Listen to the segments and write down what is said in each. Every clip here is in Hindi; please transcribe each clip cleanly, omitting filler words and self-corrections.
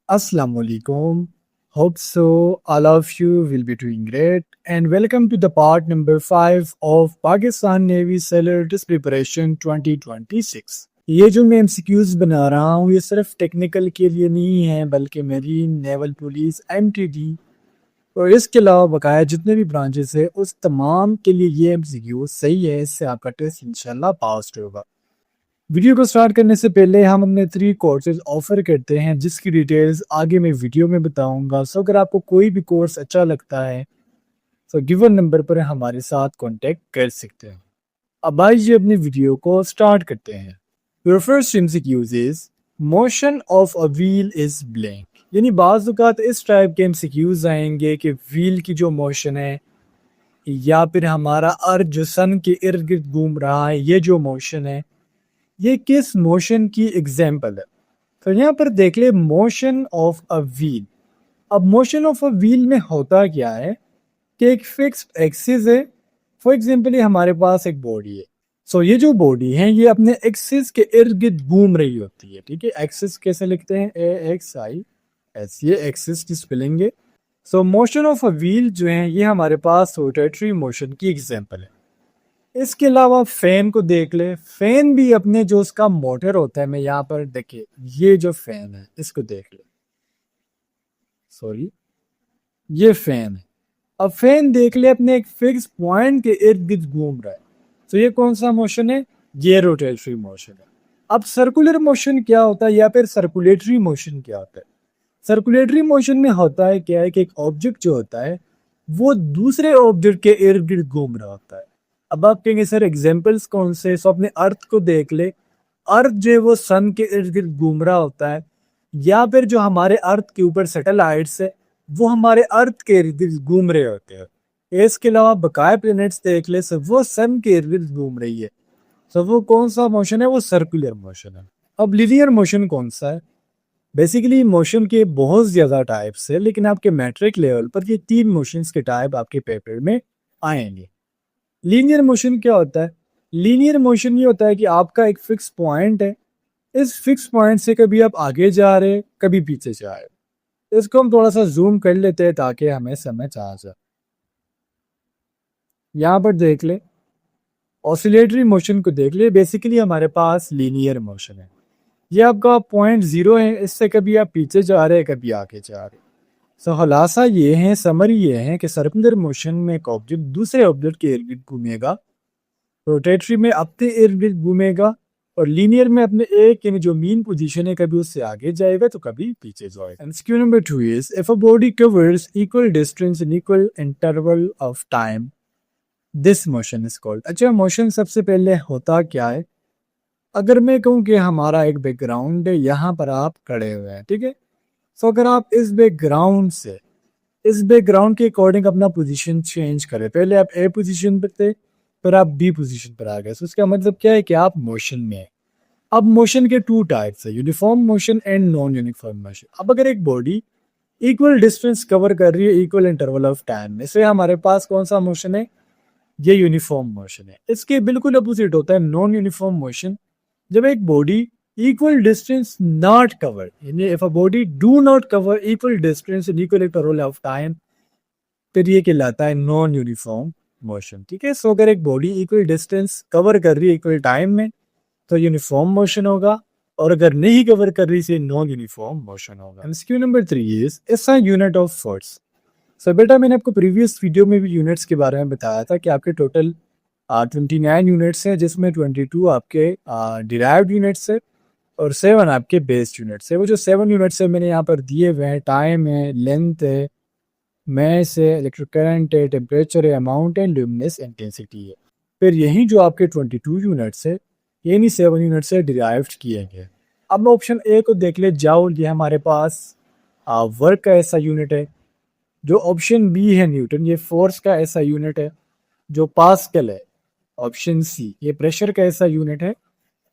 Assalamualaikum. Hope so. All of you will be doing great. And welcome to the part number 5 of Pakistan Navy Sailor Test Preparation 2026. ये जो मैं MCQs बना रहा हूँ ये सिर्फ टेक्निकल के लिए नहीं है बल्कि मेरीन नेवल पुलिस MTD और इसके अलावा बकाया जितने भी ब्रांचेस है उस तमाम के लिए ये MCQ सही है। इससे आपका टेस्ट इंशाल्लाह पास होगा। वीडियो को स्टार्ट करने से पहले हम अपने 3 कोर्सेज ऑफर करते हैं जिसकी डिटेल्स आगे मैं वीडियो में बताऊंगा। सो अगर आपको कोई भी कोर्स अच्छा लगता है तो गिवन नंबर पर हमारे साथ कांटेक्ट कर सकते हैं। अब आइए अपनी वीडियो को स्टार्ट करते हैं। Your first MCQs is motion of a wheel is blank, यानी बाज़ औक़ात इस टाइप के एमसीक्यूज आएंगे कि व्हील की जो मोशन है या फिर हमारा अर्थ जो सन के इर्द गिर्द घूम रहा है ये जो मोशन है ये किस मोशन की एग्जाम्पल है। तो यहाँ पर देख ले मोशन ऑफ अ व्हील। अब मोशन ऑफ अ व्हील में होता क्या है कि एक फिक्स्ड एक्सिस है। फॉर एग्जाम्पल ये हमारे पास एक बॉडी है। सो ये जो बॉडी है ये अपने एक्सिस के इर्द गिर्द घूम रही होती है। ठीक है, एक्सिस कैसे लिखते हैं, AXIS, ये एक्सिस की स्पेलिंग है। सो मोशन ऑफ अ व्हील जो है ये हमारे पास रोटेटरी मोशन की एग्जाम्पल है। इसके अलावा फैन को देख ले, फैन भी अपने जो उसका मोटर होता है, मैं यहाँ पर देखिए ये जो फैन है इसको देख ले, सॉरी ये फैन है। अब फैन देख ले अपने एक फिक्स पॉइंट के इर्द गिर्द घूम रहा है। तो ये कौन सा मोशन है, ये रोटेटरी मोशन है। अब सर्कुलर मोशन क्या होता है या फिर सर्कुलेटरी मोशन क्या होता है। सर्कुलेटरी मोशन में होता है क्या है कि एक ऑब्जेक्ट जो होता है वो दूसरे ऑब्जेक्ट के इर्द गिर्द घूम रहा होता है। अब आप कहेंगे सर एग्जाम्पल्स कौन से, सो अपने अर्थ को देख ले। अर्थ जो है वो सन के इर्द गिर्द घूम रहा होता है या फिर जो हमारे अर्थ के ऊपर सैटेलाइट्स है वो हमारे अर्थ के इर्द गिर्द घूम रहे होते हैं। इसके अलावा बकाया प्लैनेट्स देख ले, सब वो सन के इर्द गिर्द घूम रही है। तो वो कौन सा मोशन है, वो सर्कुलर मोशन है। अब लीनियर मोशन कौन सा है। बेसिकली मोशन के बहुत ज़्यादा टाइप्स है लेकिन आपके मैट्रिक लेवल पर ये 3 मोशंस के टाइप आपके पेपर में आएंगे। लीनियर मोशन क्या होता है, लीनियर मोशन ये होता है कि आपका एक फिक्स पॉइंट है, इस फिक्स पॉइंट से कभी आप आगे जा रहे हैं कभी पीछे जा रहे हैं। इसको हम थोड़ा सा जूम कर लेते हैं ताकि हमें समझ आ जाए। यहाँ पर देख ले ऑसिलेटरी मोशन को देख ले, बेसिकली हमारे पास लीनियर मोशन है। ये आपका पॉइंट 0 है, इससे कभी आप पीछे जा रहे हैं कभी आगे जा रहे हैं। सो खुलासा ये है, समरी ये है कि सर्कुलर मोशन में एक ऑब्जेक्ट दूसरे ऑब्जेक्ट के इर्द गिर्द घूमेगा, रोटेटरी में अपने इर्द गिर्द घूमेगा और लीनियर में अपने एक यानी जो मीन पोजीशन है कभी उससे आगे जाएगा तो कभी पीछे जाएगा। MCQ number 2 is if a body covers equal distance in equal interval of time this motion is called. अच्छा, मोशन सबसे पहले होता क्या है। अगर मैं कहूँ कि हमारा एक बैकग्राउंड है, यहाँ पर आप खड़े हुए हैं, ठीक है। सो अगर आप इस बैकग्राउंड के अकॉर्डिंग अपना पोजीशन चेंज करें, पहले आप ए पोजीशन पर थे फिर आप बी पोजीशन पर आ गए, तो उसका मतलब क्या है कि आप मोशन में है। अब मोशन के 2 टाइप्स है, uniform motion and non uniform motion. अब अगर एक बॉडी इक्वल डिस्टेंस कवर कर रही है इक्वल इंटरवल ऑफ टाइम में, से हमारे पास कौन सा मोशन है, ये यूनिफॉर्म मोशन है। इसके बिल्कुल अपोजिट होता है नॉन यूनिफॉर्म मोशन। जब एक body equal distance not cover, यानी if a body do not cover equal distance in equal interval of time, फिर ये कहलाता है नॉन यूनिफॉर्म मोशन। ठीक है, सो अगर एक बॉडी इक्वल डिस्टेंस कवर कर रही है इक्वल टाइम में तो यूनिफॉर्म मोशन होगा, और अगर नहीं कवर कर रही से नॉन यूनिफॉर्म मोशन होगा। एमसीक्यू नंबर 3 इज ऐसा यूनिट ऑफ फोर्स। सो बेटा मैंने आपको प्रीवियस वीडियो में भी यूनिट्स के बारे में बताया था कि आपके टोटल 29 यूनिट्स हैं जिसमें 22 आपके डिराइव्ड यूनिट्स है और 7 आपके बेस्ड यूनिट्स है। वो जो 7 यूनिट्स है मैंने यहाँ पर दिए हुए हैं, टाइम है, लेंथ है, मैस है, इलेक्ट्रिक करंट है, टेम्परेचर है, अमाउंट है, ल्यूमिनस इंटेंसिटी है। फिर यही जो आपके 22 यूनिट्स है ये नहीं 7 यूनिट से डिराइव्ड किए गए। अब ऑप्शन ए को देख ले जाओ, ये हमारे पास वर्क का ऐसा यूनिट है। जो ऑप्शन बी है न्यूटन, ये फोर्स का ऐसा यूनिट है। जो पास्कल है ऑप्शन सी, ये प्रेशर का ऐसा यूनिट है।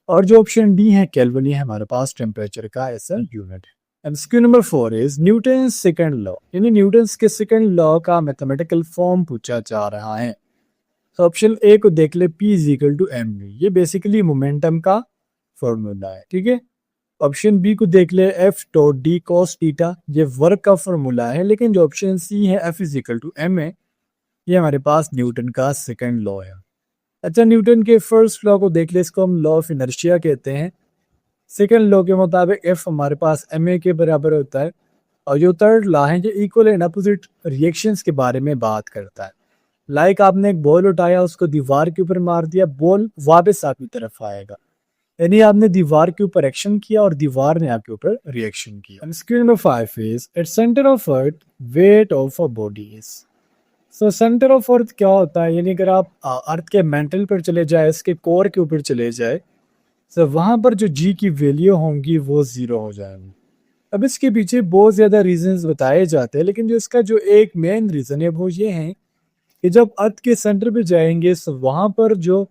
और जो ऑप्शन डी है केल्विन, ये हमारे पास टेम्परेचर का ऐसा यूनिट है। MCQ number 4 is Newton second law, यानी न्यूटन के सेकंड लॉ का मैथमेटिकल फॉर्म पूछा जा रहा है। तो ऑप्शन ए को देख ले, P is equal to M, ये बेसिकली मोमेंटम का फॉर्मूला है। ठीक है, ऑप्शन बी को देख ले, F dot D cos theta, ये वर्क का फॉर्मूला है, लेकिन जो ऑप्शन सी है F is equal to M है, ये हमारे पास न्यूटन का सेकंड लॉ है। अच्छा, न्यूटन के फर्स्ट लॉ को देख ले, इसको हम लॉ ऑफ इनर्शिया कहते हैं। सेकंड लॉ के मुताबिक एफ हमारे पास एम ए के बराबर होता है, और जो थर्ड लॉ है ये इक्वल एंड अपोजिट रिएक्शंस के बारे में बात करता है। लाइक आपने एक बॉल उठाया, उसको दीवार के ऊपर मार दिया, बॉल वापस आपकी तरफ आएगा, यानी आपने दीवार के ऊपर एक्शन किया और दीवार ने आपके ऊपर रिएक्शन किया। Screen number 5 is at centre of earth weight of a body is. So centre of earth क्या होता है, यानी अगर आप अर्थ के मेंटल पर चले जाए, इसके कोर के ऊपर चले जाए, तो वहां पर जो जी की वैल्यू होंगी वो जीरो हो जाएंगी। अब इसके पीछे बहुत ज्यादा रीजंस बताए जाते हैं, लेकिन जो इसका जो एक मेन रीजन है वो ये है कि जब अर्थ के सेंटर पे जाएंगे तो वहां पर जो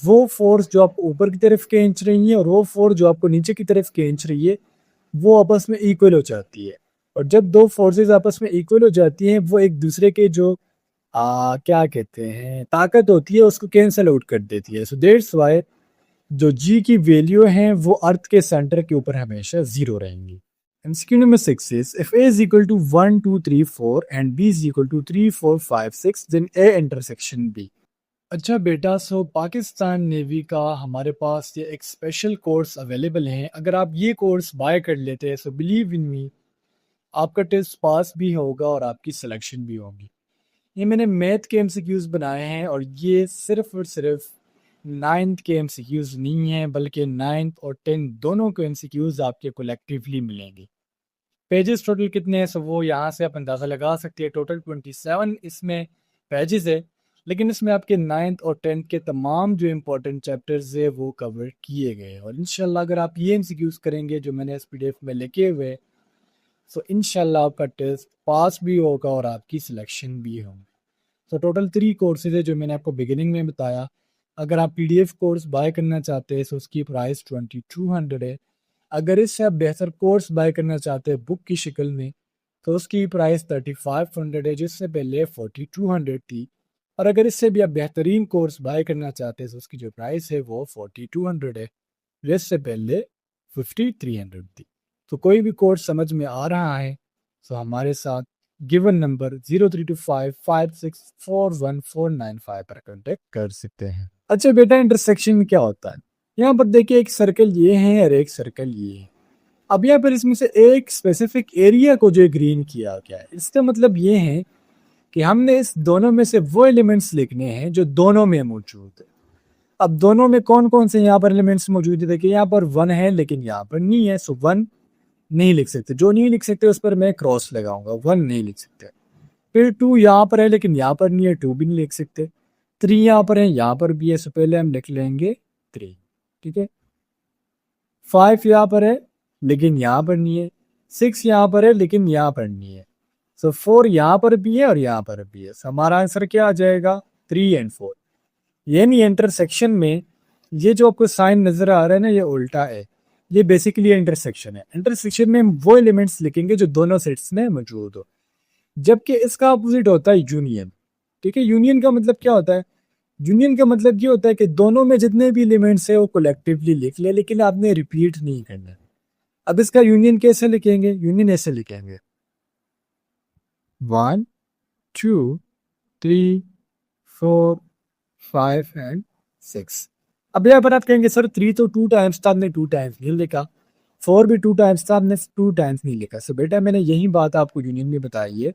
वो फोर्स जो आप ऊपर की तरफ खींच रही है और वो फोर्स जो आपको नीचे की तरफ खींच रही है, वो आपस में इक्वल हो जाती है। और जब दो फोर्सेस आपस में इक्वल हो जाती हैं, वो एक दूसरे के जो क्या कहते हैं ताकत होती है उसको कैंसल आउट कर देती है। सो दैट्स व्हाई जो जी की वैल्यू है वो अर्थ के सेंटर के ऊपर हमेशा जीरो रहेंगी। MCQ number 6 is if A is equal to 1, 2, 3, 4 and B is equal to 3, 4, 5, 6 then A intersection B। अच्छा बेटा, सो पाकिस्तान नेवी का हमारे पास ये एक स्पेशल कोर्स अवेलेबल है। अगर आप ये कोर्स बाय कर लेते हैं सो बिलीव इन मी, आपका टेस्ट पास भी होगा और आपकी सिलेक्शन भी होगी। ये मैंने मैथ के MCQs बनाए हैं और ये सिर्फ और सिर्फ 9th के MCQs नहीं हैं, बल्कि 9th और 10th दोनों के MCQs आपके कलेक्टिवली मिलेंगे। पेजेस टोटल कितने हैं, सो वो यहाँ से आप अंदाज़ा लगा सकते हैं। टोटल 27 इसमें पेजेस है, लेकिन इसमें आपके 9th और 10th के तमाम जो इम्पोर्टेंट चैप्टर्स है वो कवर किए गए हैं। और इंशाल्लाह अगर आप ये MCQs करेंगे जो मैंने इस PDF में लिखे हुए, सो इंशाल्लाह आपका टेस्ट पास भी होगा और आपकी सिलेक्शन भी होगी। तो टोटल 3 कोर्सेज है जो मैंने आपको बिगिनिंग में बताया। अगर आप PDF कोर्स बाय करना चाहते हैं तो उसकी प्राइस 2200 है। अगर इससे आप बेहतर कोर्स बाय करना चाहते हैं बुक की शक्ल में, तो उसकी प्राइस 3500 है, जिससे पहले 4200 थी। और अगर इससे भी आप बेहतरीन कोर्स बाय करना चाहते हैं तो उसकी जो प्राइस है वो 4200 है, जिससे पहले 5300 थी। तो कोई भी कोर्स समझ में आ रहा है तो हमारे साथ गिवन नंबर 0325564145 पर कांटेक्ट कर सकते हैं। अच्छा बेटा, इंटरसेक्शन में क्या होता है, यहाँ पर देखिए एक सर्कल ये है और एक सर्कल ये है। अब यहाँ पर इसमें से एक स्पेसिफिक एरिया को जो ग्रीन किया गया है, इसका मतलब ये है कि हमने इस दोनों में से वो एलिमेंट्स लिखने हैं जो दोनों में मौजूद है। अब दोनों में कौन कौन से यहाँ पर एलिमेंट्स मौजूद है, देखिए यहाँ पर 1 है लेकिन यहाँ पर नहीं है, सो 1 नहीं लिख सकते। जो नहीं लिख सकते उस पर मैं क्रॉस लगाऊंगा, 1 नहीं लिख सकते। फिर 2 यहाँ पर है लेकिन यहाँ पर नहीं है, 2 भी नहीं लिख सकते। 3 यहाँ पर है, यहाँ पर भी है, सो पहले हम लिख लेंगे 3, ठीक है। 5 यहाँ पर है लेकिन यहाँ पर नहीं है। 6 यहाँ पर है लेकिन यहाँ पर नहीं है। सो 4 यहाँ पर भी है और यहाँ पर भी है। हमारा आंसर क्या आ जाएगा, 3 एंड 4। यानी इंटरसेक्शन में ये जो आपको साइन नजर आ रहा है ना, ये उल्टा है, ये बेसिकली इंटरसेक्शन है। इंटरसेक्शन में हम वो एलिमेंट्स लिखेंगे जो दोनों सेट्स में मौजूद हो, जबकि इसका अपोजिट होता है यूनियन, ठीक है। यूनियन का मतलब क्या होता है, यूनियन का मतलब ये होता है कि दोनों में जितने भी एलिमेंट्स है वो कलेक्टिवली लिख ले, लेकिन आपने रिपीट नहीं करना। अब इसका यूनियन कैसे लिखेंगे, यूनियन ऐसे लिखेंगे 1 2 3 4 5 एंड 6। अब यहाँ पर आप कहेंगे सर 3 तो 2 टाइम्स था, आपने 2 टाइम्स नहीं लिखा। 4 भी 2 टाइम्स था, आपने 2 टाइम्स नहीं लिखा। सो बेटा मैंने यही बात आपको यूनियन में बताई है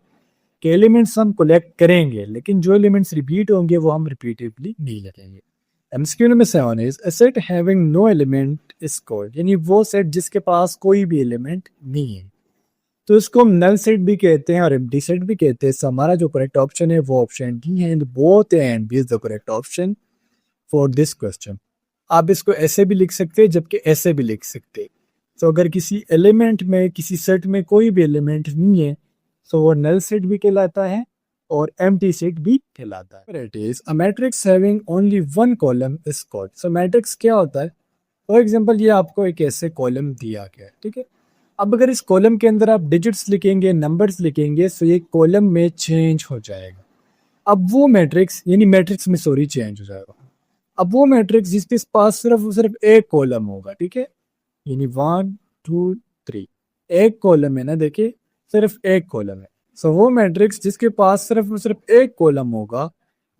कि एलिमेंट्स हम कलेक्ट करेंगे, लेकिन जो एलिमेंट्स रिपीट होंगे वो हम रिपीटिवली नहीं लिखेंगे। MCQ number 7 is a set having no element is called, यानी वो सेट जिसके पास कोई भी एलिमेंट नहीं है, तो इसको हम नल सेट भी कहते हैं और एम्प्टी सेट भी कहते हैं। सो हमारा जो करेक्ट ऑप्शन है वो ऑप्शन डी है, both A and B is the correct option for this question. आप इसको ऐसे भी लिख सकते हैं जबकि ऐसे भी लिख सकते हैं। तो अगर किसी एलिमेंट में, किसी सेट में कोई भी एलिमेंट नहीं है तो वो नल सेट भी कहलाता है और एम्प्टी सेट भी कहलाता है। It is a matrix having only one column is called. So matrix क्या होता है, फॉर एग्जांपल ये आपको एक ऐसे कॉलम दिया गया है, ठीक है। अब अगर इस कॉलम के अंदर आप डिजिट्स लिखेंगे, नंबर्स लिखेंगे, तो ये कॉलम में चेंज हो जाएगा। अब वो मैट्रिक्स यानी मैट्रिक्स में सॉरी चेंज हो जाएगा। अब वो मैट्रिक्स जिसके पास सिर्फ एक कॉलम होगा, ठीक है, यानी 1 2 3 एक कॉलम है ना, देखिए सिर्फ एक कॉलम है। सो वो मैट्रिक्स जिसके पास सिर्फ और सिर्फ एक कॉलम होगा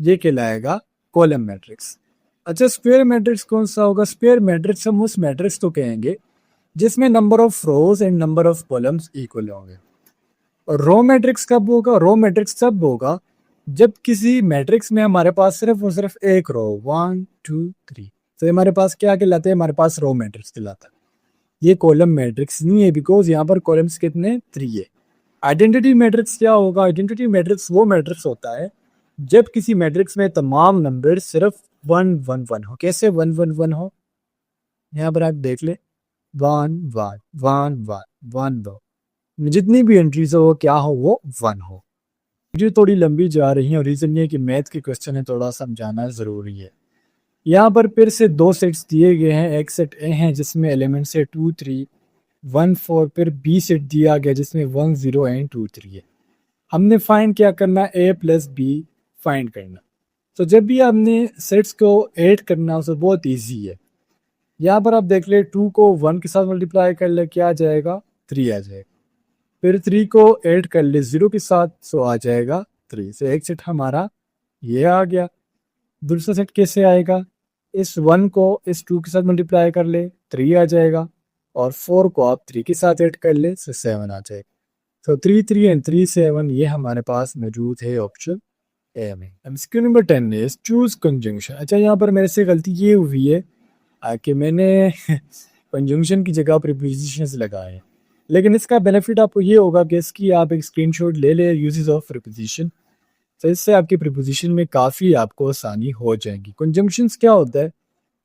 ये कहलाएगा कॉलम मैट्रिक्स। अच्छा, स्क्वायर मैट्रिक्स कौन सा होगा? स्क्वायर मैट्रिक्स हम उस मैट्रिक्स को कहेंगे जिसमें number of rose and number of columns equal होंगे। और रो मैट्रिक्स कब होगा? रो मैट्रिक्स तब होगा जब किसी मैट्रिक्स में हमारे पास सिर्फ और सिर्फ एक रो 1 2 3, तो हमारे पास क्या कहलाते हैं? हमारे पास रो मैट्रिक्स कहलाता है। ये कॉलम मैट्रिक्स नहीं है बिकॉज यहाँ पर कॉलम्स कितने? 3 है। आइडेंटिटी मैट्रिक्स क्या होगा? आइडेंटिटी मैट्रिक्स वो मैट्रिक्स होता है जब किसी मैट्रिक्स में तमाम नंबर सिर्फ 1 1 1 हो। कैसे 1 1 1 हो? यहाँ पर आप देख ले 1 1 1 1 1 2, जितनी भी एंट्रीज हो वो क्या हो? वो 1 हो। वीडियो थोड़ी लंबी जा रही है और रीजन ये कि मैथ के क्वेश्चन है, थोड़ा समझाना जरूरी है। यहाँ पर फिर से दो सेट्स दिए गए हैं। एक सेट ए है जिसमें एलिमेंट्स है 2 3 1 4, फिर बी सेट दिया गया जिसमें 1 0 एंड 2 3 है। हमने फाइंड क्या करना? ए प्लस बी फाइंड करना। तो जब भी आपने सेट्स को ऐड करना तो बहुत ईजी है। यहाँ पर आप देख ले 2 को 1 के साथ मल्टीप्लाई कर ले, क्या आ जाएगा? 3 आ जाएगा। फिर 3 को ऐड कर ले 0 के साथ, सो आ जाएगा 3। से एक सेट हमारा ये आ गया। दूसरा सेट कैसे आएगा? इस 1 को इस 2 के साथ मल्टीप्लाई कर ले, 3 आ जाएगा। और 4 को आप 3 के साथ ऐड कर ले, सो 7 आ जाएगा। तो 3 3 एंड 3 7 ये हमारे पास मौजूद है ऑप्शन ए में। MCQ number 10 is choose conjunction. अच्छा, यहाँ पर मेरे से गलती ये हुई है कि मैंने कंजंक्शन की जगह प्रीपोजिशंस लगाए हैं, लेकिन इसका बेनिफिट आपको ये होगा कि इसकी आप एक स्क्रीनशॉट ले ले यूजेस ऑफ प्रीपोजिशन, तो इससे आपकी प्रीपोजिशन में काफ़ी आपको आसानी हो जाएगी। कंजंक्शंस क्या होता है?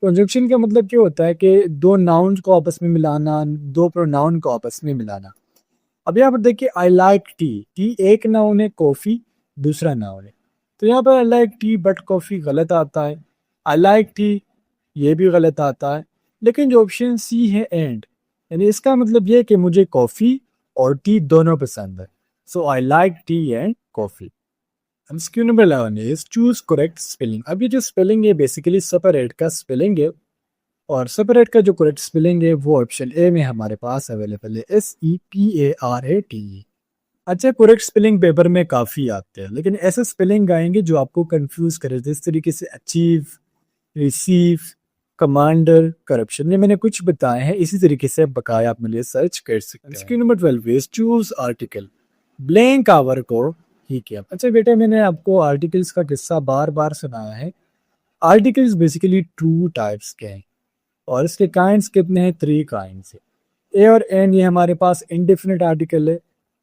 कंजंक्शन का मतलब क्या होता है कि दो नाउन्स को आपस में मिलाना, दो प्रोनाउन को आपस में मिलाना। अब यहाँ पर देखिए आई लाइक टी, टी एक नाउन है, कॉफ़ी दूसरा नाउन है। तो यहाँ पर आई लाइक टी बट कॉफ़ी गलत आता है, आई लाइक टी ये भी गलत आता है। लेकिन जो ऑप्शन सी है एंड, यानी इसका मतलब ये है कि मुझे कॉफ़ी और टी दोनों पसंद है। So I like tea and coffee. MCQ number 11 is choose correct spelling. अब ये जो स्पेलिंग है बेसिकली सेपरेट का स्पेलिंग है, और सेपरेट का जो करेक्ट स्पेलिंग है वो ऑप्शन ए में हमारे पास अवेलेबल है, SEPARATE। अच्छा, करेक्ट स्पेलिंग पेपर में काफ़ी आते हैं, लेकिन ऐसे स्पेलिंग आएंगे जो आपको कंफ्यूज करे, जिस तरीके से अचीव, रिसीव, कमांडर, करप्शन, ये मैंने कुछ बताए हैं। इसी तरीके से बकाया आप मेरे लिए सर्च कर सकते हैं। Screen number 12 is choose article. Blank our को ही किया। अच्छा बेटे, मैंने आपको आर्टिकल्स का किस्सा बार बार सुनाया है। आर्टिकल्स बेसिकली 2 टाइप्स के हैं और इसके काइंड्स कितने हैं? 3 काइंड्स है। ए और एन ये हमारे पास इनडेफिनिट आर्टिकल है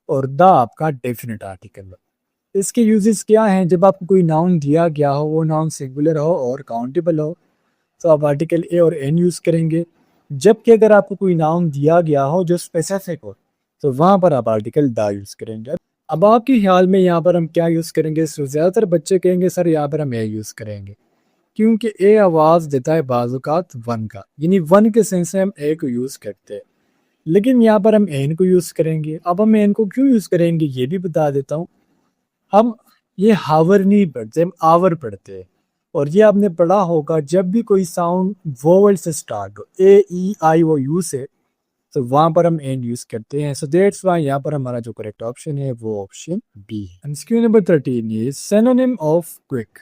और द आपका डेफिनेट आर्टिकल है। इसके यूजेस क्या हैं? जब आपको कोई नाउन दिया गया हो, वो नाउन सिंगुलर हो और काउंटेबल हो, तो आप आर्टिकल ए और एन यूज़ करेंगे। जबकि अगर आपको कोई नाउन दिया गया हो जो स्पेसिफिक हो, तो वहाँ पर आप आर्टिकल द यूज़ करेंगे। अब आपके ख्याल में यहाँ पर हम क्या यूज़ करेंगे? सो ज़्यादातर बच्चे कहेंगे सर यहाँ पर हम ए यूज़ करेंगे, क्योंकि ए आवाज़ देता है बाज़ात वन का, यानी वन के सेंस से हम ए को यूज़ करते हैं। लेकिन यहाँ पर हम एन को यूज़ करेंगे। अब हम एन को क्यों यूज़ करेंगे ये भी बता देता हूँ। हम ये हावर नहीं पढ़ते, हम आवर पढ़ते हैं। और ये आपने पढ़ा होगा जब भी कोई साउंड वोवल से स्टार्ट हो, A E I O U से, तो वहां पर हम एंड यूज करते हैं। सो दैट्स व्हाई यहाँ पर हमारा जो करेक्ट ऑप्शन है वो ऑप्शन बी है। MCQ number 13 is synonym of quick.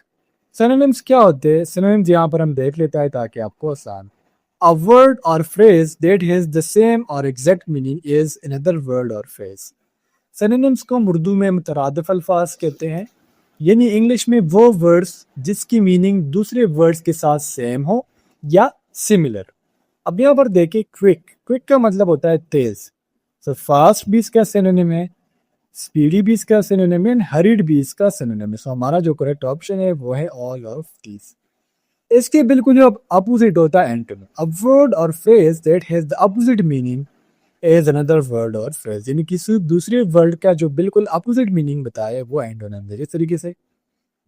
Synonyms क्या होते हैं? सिनोनिम्स यहाँ पर हम देख लेते हैं ताकि आपको आसान। अ वर्ड और phrase that has the same और exact meaning is another word और फ्रेज। सिनोनिम्स को हम उर्दू में मुतरादिफ अल्फाज कहते हैं, यानी इंग्लिश में वो वर्ड्स जिसकी मीनिंग दूसरे वर्ड्स के साथ सेम हो या सिमिलर। अब यहाँ पर देखिए क्विक, क्विक का मतलब होता है तेज। तो फास्ट भी इसका सिनोनिम है, स्पीडी भी इसका सिनोनिम है, एंड हरीड भी इसका सिनोनिम है। सो हमारा जो करेक्ट ऑप्शन है वो है ऑल ऑफ दीज। इसके बिल्कुल जो अपोजिट होता है एंटोनिम। अ वर्ड और phrase that has the opposite meaning as another word और फ्रेज, यानी किसी दूसरे वर्ड का जो बिल्कुल अपोजिट मीनिंग बताए वो एंटोनिम है। जिस तरीके से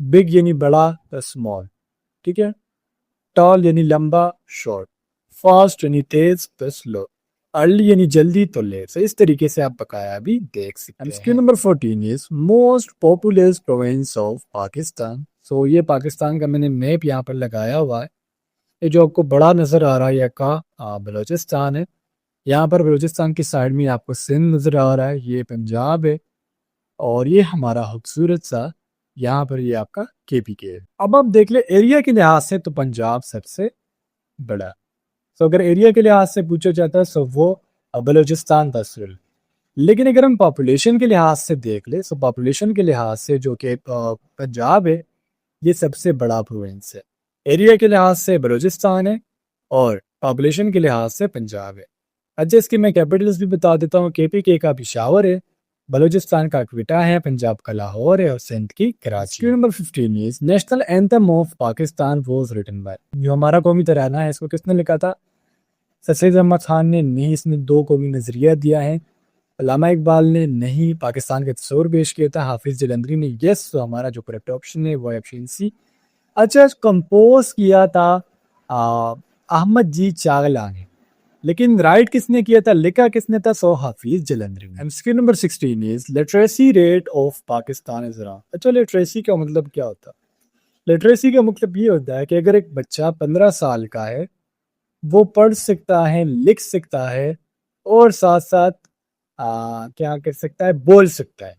बिग यानी बड़ा तो स्मॉल, ठीक है। टॉल यानी लंबा, शॉर्ट। फास्ट यानी तेज तो स्लो। अर्ली यानी जल्दी तो लेट। तो इस तरीके से आप बकाया भी देख सकते हैं। Number 14 is most populous province of Pakistan. सो ये पाकिस्तान का मैंने मैप यहाँ पर लगाया हुआ है। ये जो आपको बड़ा नजर आ रहा है, ये का बलोचिस्तान है। यहाँ पर बलूचिस्तान की साइड में आपको सिंध नज़र आ रहा है, ये पंजाब है, और ये हमारा खूबसूरत सा यहाँ पर ये आपका KPK है। अब आप देख ले एरिया के लिहाज से तो पंजाब सबसे बड़ा। तो अगर एरिया के लिहाज से पूछा जाता है तो वो बलूचिस्तान था सिर्फ। लेकिन अगर हम पॉपुलेशन के लिहाज से देख ले तो पॉपुलेशन के लिहाज से जो कि पंजाब है ये सबसे बड़ा प्रोविंस है। एरिया के लिहाज से बलूचिस्तान है और पॉपुलेशन के लिहाज से पंजाब है। अच्छा, इसकी मैं कैपिटल्स भी बता देता हूँ। KPK का पेशावर है, बलूचिस्तान का क्वेटा है, पंजाब का लाहौर है और सिंध की Karachi. Number 15 is national anthem of Pakistan was written by, जो हमारा कौमी तराना है इसको किसने लिखा था? सर सैयद अहमद खान ने नहीं, इसने दो कौमी नजरिया दिया है। अल्लामा इकबाल ने नहीं, पाकिस्तान का तस्वर पेश किया था। हाफिज जलंधरी ने यस, तो हमारा जो करेक्ट ऑप्शन है वो है ऑप्शन सी। अच्छा, कंपोज किया था अहमद जी चागला ने, लेकिन राइट किसने किया था, लिखा किसने था? सो हाफिज जलंधरी ने। MCQ number 16 is literacy rate of Pakistan is around. अच्छा, लिटरेसी का मतलब क्या होता है? लिटरेसी का मतलब ये होता है कि अगर एक बच्चा 15 साल का है, वो पढ़ सकता है, लिख सकता है और साथ साथ क्या कर सकता है, बोल सकता है।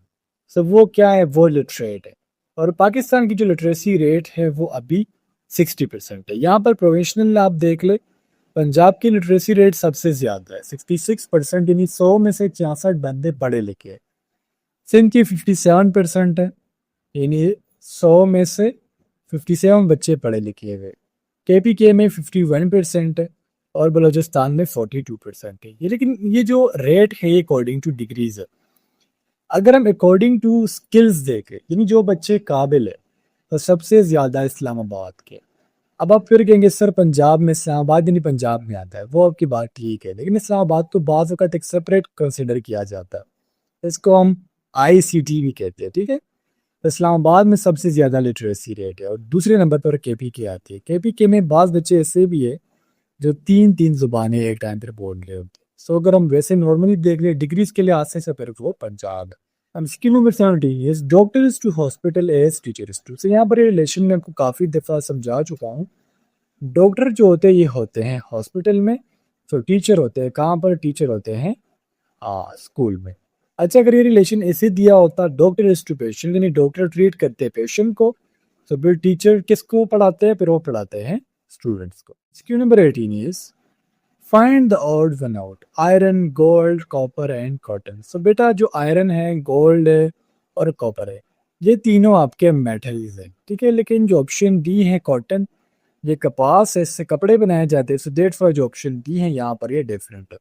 सो वो क्या है, वो लिटरेट है। और पाकिस्तान की जो लिटरेसी रेट है वो अभी 60% है। यहाँ पर प्रोविंशनल आप देख ले, पंजाब की लिटरेसी रेट सबसे ज्यादा है 66%, यानी 100 में से 66 बंदे पढ़े लिखे हैं। सिंध की 57% है, यानी 100 में से 57 बच्चे पढ़े लिखे हुए। KPK में 51% है और बलूचिस्तान में 42% है। ये लेकिन ये जो रेट है अकॉर्डिंग टू डिग्रीज है। अगर हम अकॉर्डिंग टू स्किल्स देखें, यानी जो बच्चे काबिल है, तो सबसे ज्यादा इस्लामाबाद के। अब आप फिर कहेंगे सर पंजाब में, इस्लामाबाद यानी पंजाब में आता है, वो आपकी बात ठीक है, लेकिन इस्लामाबाद तो बाज़ वक़्त एक सेपरेट कंसिडर किया जाता है। इसको हम ICT भी कहते हैं, ठीक है। तो इस्लामाबाद में सबसे ज़्यादा लिटरेसी रेट है और दूसरे नंबर पर KPK आती है। KPK में बाज़ बच्चे ऐसे भी है जो 3 ज़ुबानें एक टाइम पर बोल रहे होते हैं। सो अगर हम वैसे नॉर्मली देख लें डिग्रीज के लिहाज से फिर वो पंजाब है। हम skill number 70 is doctors to hospital as teachers to. तो यहाँ पर ये रिलेशन में आपको काफ़ी दफ़ा समझा चुका हूँ। डॉक्टर जो होते हैं ये होते हैं हॉस्पिटल में, तो टीचर होते हैं कहाँ पर? टीचर होते हैं स्कूल में। अच्छा, अगर ये रिलेशन ऐसे दिया होता डॉक्टर इज टू पेशेंट, यानी डॉक्टर ट्रीट करते हैं पेशेंट को, तो फिर टीचर किसको पढ़ाते हैं? फिर वो पढ़ाते हैं स्टूडेंट्स को। Question number 18 is find the odd one out, iron, gold, copper and cotton. So बेटा जो आयरन है, गोल्ड है और कॉपर है, ये तीनों आपके मेटल्स हैं, ठीक है। लेकिन जो ऑप्शन डी है कॉटन, ये कपास है, इससे कपड़े बनाए जाते हैं। सो दैट्स व्हाई जो ऑप्शन डी है यहाँ पर ये डिफरेंट है।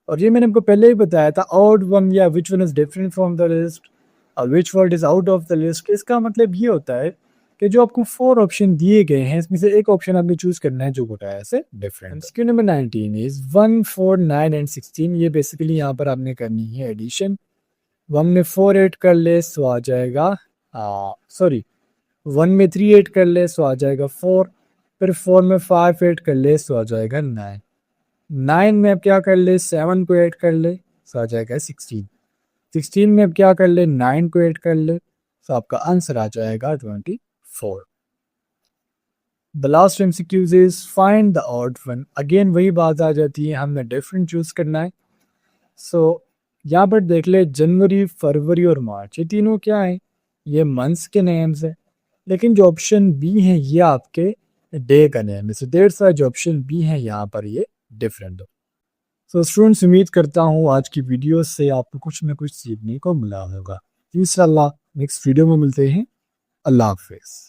और ये मैंने आपको पहले ही बताया था, ऑड वन या which one is different from the list और which word is out of the list. इसका मतलब ये होता है कि जो आपको 4 ऑप्शन दिए गए हैं, इसमें से एक ऑप्शन आपने चूज करना है जो बताया से different. Question number 19 is 1, 4, 9 and 16। ये बेसिकली यहाँ पर आपने करनी है एडिशन। 1 में 4 ऐड कर ले सो आ जाएगा, सॉरी 1 में 3 ऐड कर ले सो आ जाएगा 4, फिर 4 में 5 ऐड कर ले सो आ जाएगा 9, 9 में अब क्या कर ले 7 को ऐड कर ले सो आ जाएगा 16, 16 में अब क्या कर ले 9 को ऐड कर ले, तो आपका आंसर आ जाएगा 24। The last MCQs is find the odd one. Again वही बात आ जाती है, हमने डिफरेंट चूज करना है। सो यहाँ पर देख ले जनवरी, फरवरी और मार्च, ये तीनों क्या है? ये मंथ्स के नेम्स है। लेकिन जो ऑप्शन बी है ये आपके डे का नेम है। सो देट्स व्हाई जो ऑप्शन बी है यहाँ पर ये डिफरेंट हो। सो स्टूडेंट्स, उम्मीद करता हूँ आज की वीडियो से आपको कुछ न कुछ सीखने को मिला होगा। इंशाल्लाह नेक्स्ट वीडियो में मिलते हैं। अल्लाह हाफिज़।